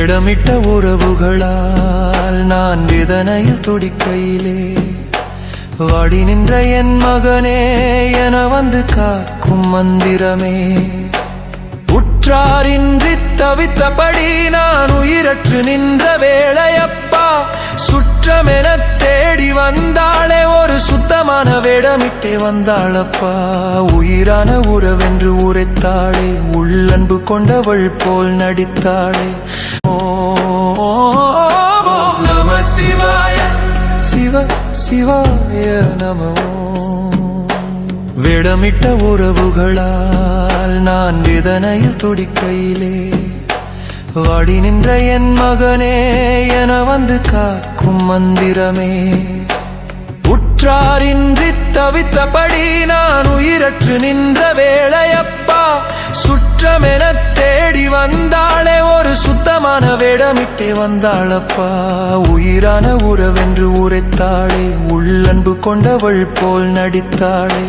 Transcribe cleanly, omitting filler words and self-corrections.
வேடமிட்ட உறவுகளால் நான் வேதனையில் துடிக்கையிலே வாடி நின்ற என் மகனே என வந்து காக்கும் மந்திரமே. உற்றாரின்றி தவித்தபடி நான் உயிரற்று நின்ற வேளையப்பா, சுற்றமென தேடி வந்தாளே ஒரு சுத்தமான வேடமிட்டே வந்தாளப்பா. உயிரான உறவென்று உரைத்தாளே, உள்ளன்பு கொண்டவள் போல் நடித்தாளே. ஓம் நம சிவாய, சிவ சிவாய நமோ. வேடமிட்ட உறவுகளால் நான் வேதனையில் துடிக்கையிலே வாடி நின்ற என் மகனே என வந்து காக்கும் மந்திரமே. உற்றாரின்றி தவித்தபடி நான் உயிரற்று நின்ற வேளையப்பா, சுற்றமென தேடி வந்தாளே ஒரு சுத்தமான வேடமிட்டே வந்தாளப்பா. உயிரான உறவென்று உரைத்தாளே, உள்ளன்பு கொண்டவள் போல் நடித்தாளே.